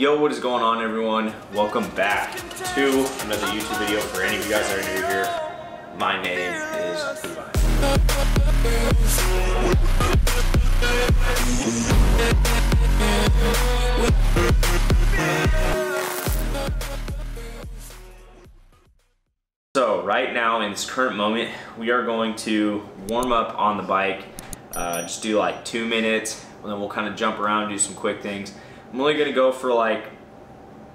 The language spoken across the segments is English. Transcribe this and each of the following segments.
Yo, what is going on, everyone? Welcome back to another YouTube video. For any of you guys that are new here, my name is KillBuillt. So right now, in this current moment, we are going to warm up on the bike. Just do like 2 minutes, and then we'll kind of jump around, do some quick things. I'm only gonna go for like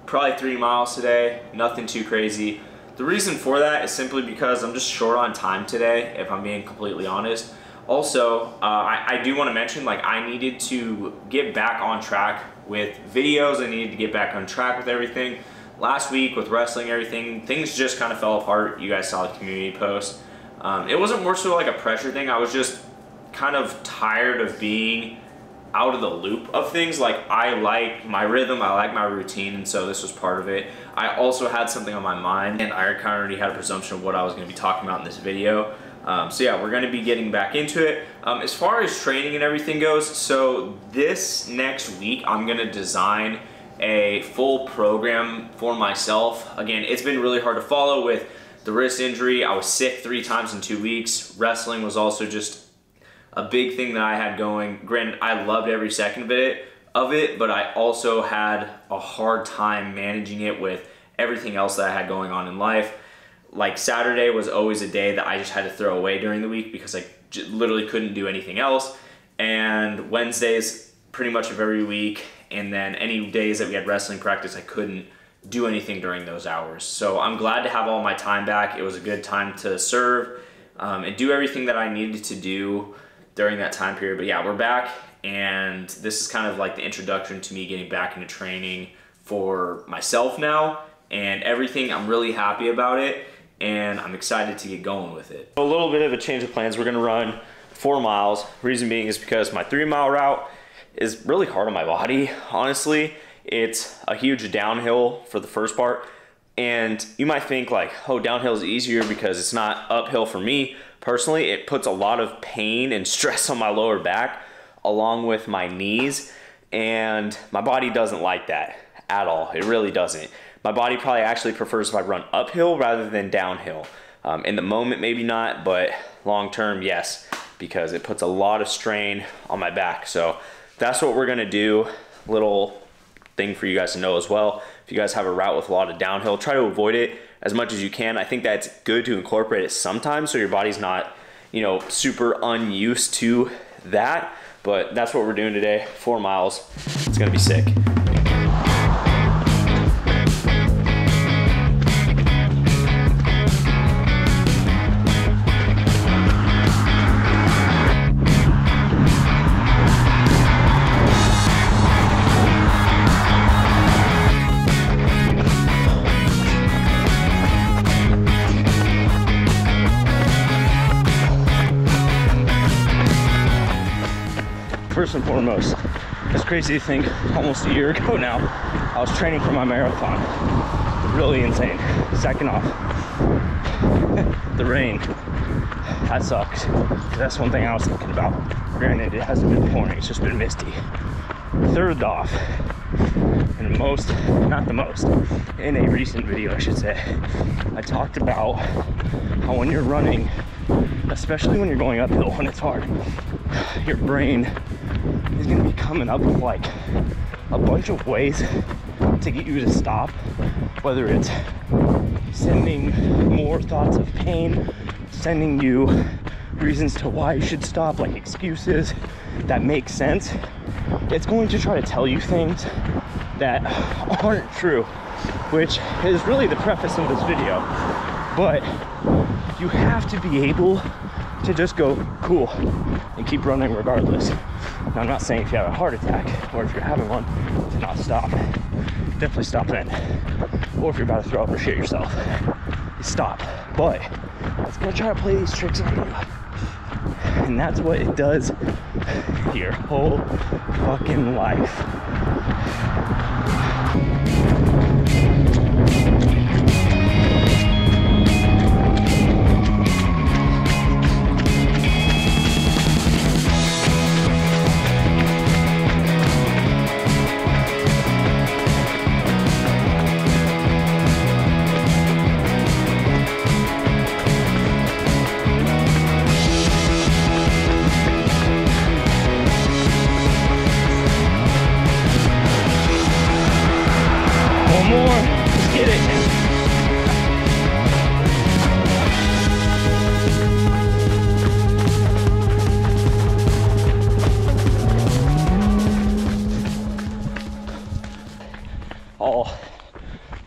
probably 3 miles today, nothing too crazy. The reason for that is simply because I'm just short on time today, if I'm being completely honest. Also, I do want to mention, like, I needed to get back on track with videos. I needed to get back on track with everything. Last week with wrestling and everything, things just kind of fell apart. You guys saw the community post. It wasn't more so like a pressure thing. I was just kind of tired of being out of the loop of things. Like, I like my rhythm, I like my routine, and so this was part of it. I also had something on my mind, and I kind of already had a presumption of what I was going to be talking about in this video. So yeah, we're going to be getting back into it. As far as training and everything goes, so this next week I'm going to design a full program for myself. Again, it's been really hard to follow with the wrist injury. I was sick 3 times in 2 weeks. Wrestling was also just a big thing that I had going. Granted, I loved every second of it, but I also had a hard time managing it with everything else that I had going on in life. Like, Saturday was always a day that I just had to throw away during the week because I literally couldn't do anything else. And Wednesdays pretty much of every week, and then any days that we had wrestling practice, I couldn't do anything during those hours. So I'm glad to have all my time back. It was a good time to serve and do everything that I needed to do during that time period. But yeah, we're back, and this is kind of like the introduction to me getting back into training for myself now and everything. I'm really happy about it, and I'm excited to get going with it. A little bit of a change of plans. We're gonna run 4 miles. Reason being is because my 3-mile route is really hard on my body, honestly. It's a huge downhill for the first part, and you might think like, oh, downhill is easier because it's not uphill for me. Personally, it puts a lot of pain and stress on my lower back along with my knees, and my body doesn't like that at all. It really doesn't. My body probably actually prefers if I run uphill rather than downhill. In the moment, maybe not, but long term, yes, because it puts a lot of strain on my back. So that's what we're gonna do. Little thing for you guys to know as well. If you guys have a route with a lot of downhill, try to avoid it as much as you can. I think that's good to incorporate it sometimes so your body's not, you know, super unused to that. But that's what we're doing today. 4 miles. It's gonna be sick. First and foremost, it's crazy to think almost a year ago now, I was training for my marathon. Really insane. Second off, the rain. That sucks. That's one thing I was thinking about. Granted, it hasn't been pouring, it's just been misty. Third off, and in a recent video I should say, I talked about how when you're running, especially when you're going uphill, when it's hard, your brain is going to be coming up with like a bunch of ways to get you to stop, whether it's sending more thoughts of pain, sending you reasons to why you should stop, like excuses that make sense. It's going to try to tell you things that aren't true, which is really the preface of this video. But you have to be able to just go cool and keep running regardless. Now, I'm not saying if you have a heart attack or if you're having one to not stop. Definitely stop then. Or if you're about to throw up or shit yourself, you stop. But it's gonna try to play these tricks on you. And that's what it does your whole fucking life.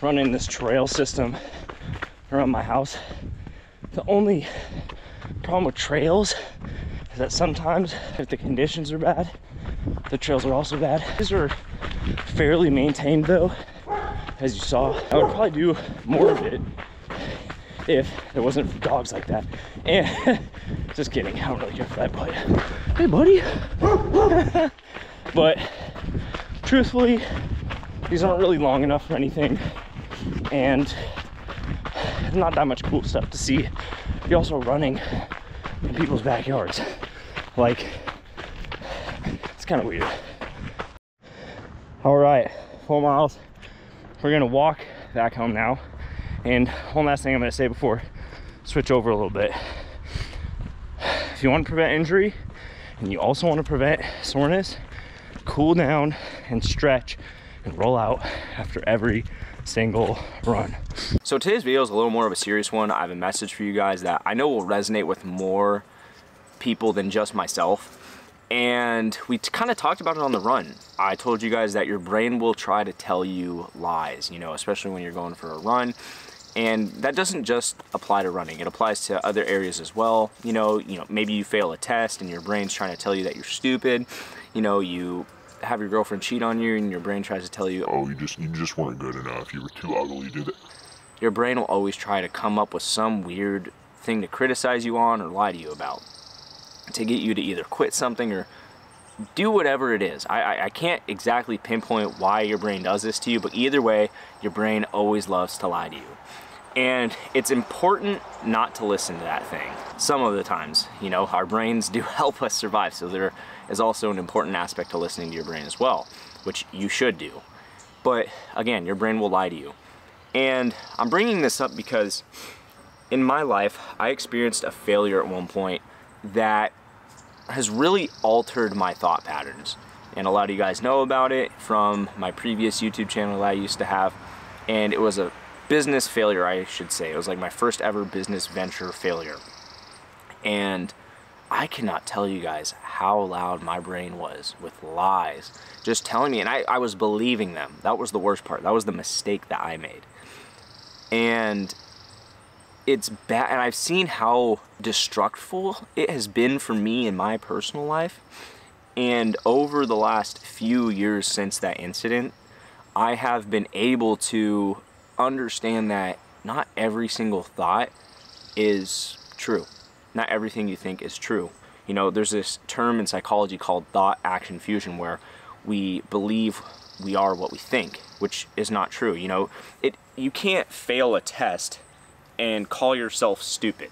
running this trail system around my house. The only problem with trails is that sometimes if the conditions are bad, the trails are also bad. These are fairly maintained though, as you saw. I would probably do more of it if it wasn't for dogs like that. And just kidding, I don't really care for that, but hey buddy. But truthfully, these aren't really long enough for anything, and there's not that much cool stuff to see. You're also running in people's backyards. Like, it's kind of weird. All right, 4 miles. We're gonna walk back home now. And one last thing I'm gonna say before switch over a little bit. If you want to prevent injury and you also want to prevent soreness, cool down and stretch and roll out after every single run. So today's video is a little more of a serious one. I have a message for you guys that I know will resonate with more people than just myself. And we kind of talked about it on the run. I told you guys that your brain will try to tell you lies, you know, especially when you're going for a run. And that doesn't just apply to running. It applies to other areas as well. You know, maybe you fail a test and your brain's trying to tell you that you're stupid. You know, you have your girlfriend cheat on you and your brain tries to tell you, oh, you just weren't good enough. You were too ugly to do that. Your brain will always try to come up with some weird thing to criticize you on or lie to you about, to get you to either quit something or do whatever it is. I can't exactly pinpoint why your brain does this to you, but either way, your brain always loves to lie to you. And it's important not to listen to that thing. Some of the times, you know, our brains do help us survive, so there is also an important aspect to listening to your brain as well, which you should do. But again, your brain will lie to you. And I'm bringing this up because in my life, I experienced a failure at one point that has really altered my thought patterns. And a lot of you guys know about it from my previous YouTube channel that I used to have. And it was a business failure, I should say. It was like my first ever business venture failure. And I cannot tell you guys how loud my brain was with lies, just telling me, and I was believing them. That was the worst part. That was the mistake that I made. And it's bad, and I've seen how destructive it has been for me in my personal life. And over the last few years since that incident, I have been able to understand that not every single thought is true. Not everything you think is true. You know, there's this term in psychology called thought action fusion, where we believe we are what we think, which is not true. You know, you can't fail a test and call yourself stupid,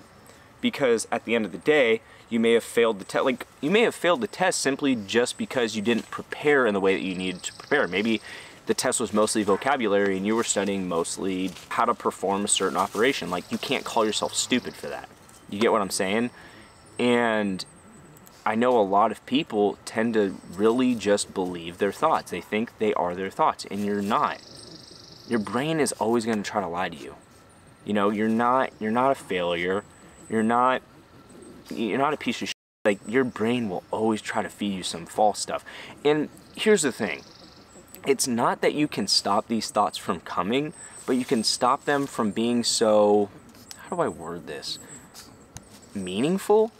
because at the end of the day, you may have failed the test. Like, you may have failed the test simply just because you didn't prepare in the way that you needed to prepare. Maybe the test was mostly vocabulary and you were studying mostly how to perform a certain operation. Like, you can't call yourself stupid for that. You get what I'm saying? And I know a lot of people tend to really just believe their thoughts. They think they are their thoughts, and you're not. Your brain is always going to try to lie to you. You know, you're not a failure. You're not a piece of shit. Like, your brain will always try to feed you some false stuff. And here's the thing. It's not that you can stop these thoughts from coming, but you can stop them from being so, how do I word this? Meaningful,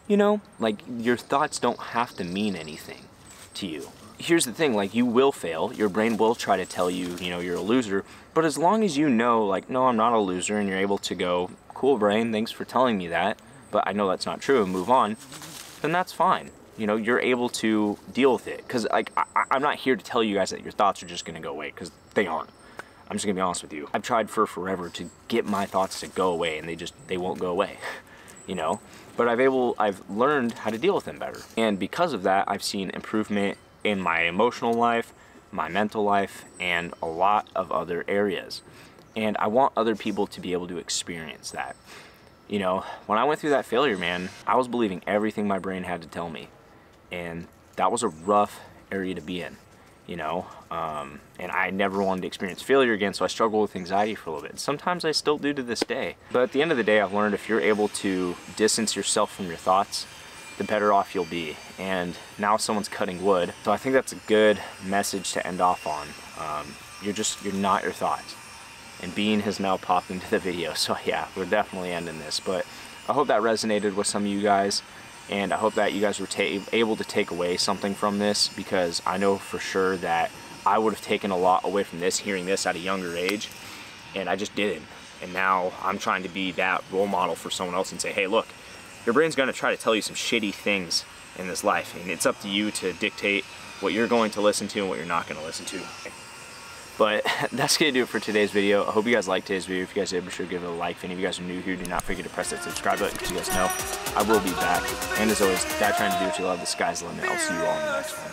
you know? Like, your thoughts don't have to mean anything to you. Here's the thing, like, you will fail. Your brain will try to tell you, you know, you're a loser. But as long as you know, like, no, I'm not a loser, and you're able to go, cool, brain, thanks for telling me that, but I know that's not true, and move on, then that's fine. You know, you're able to deal with it. Because, like, I'm not here to tell you guys that your thoughts are just going to go away, because they aren't. I'm just going to be honest with you. I've tried for forever to get my thoughts to go away, and they won't go away, you know? But I've learned how to deal with them better. And because of that, I've seen improvement in my emotional life, my mental life, and a lot of other areas. And I want other people to be able to experience that. You know, when I went through that failure, man, I was believing everything my brain had to tell me. And that was a rough area to be in, you know, and I never wanted to experience failure again, so I struggled with anxiety for a little bit. Sometimes I still do to this day. But at the end of the day, I've learned if you're able to distance yourself from your thoughts, the better off you'll be. And now someone's cutting wood. So I think that's a good message to end off on. You're not your thoughts. and Bean has now popped into the video. So yeah, we're definitely ending this. But I hope that resonated with some of you guys, and I hope that you guys were able to take away something from this, because I know for sure that I would have taken a lot away from this, hearing this at a younger age, and I just didn't. And now I'm trying to be that role model for someone else and say, hey, look, your brain's gonna try to tell you some shitty things in this life, and it's up to you to dictate what you're going to listen to and what you're not gonna listen to. But that's gonna do it for today's video. I hope you guys liked today's video. If you guys did, be sure to give it a like. If any of you guys are new here, do not forget to press that subscribe button, because you guys know I will be back. And as always, die trying to do what you love. The sky's the limit. I'll see you all in the next one.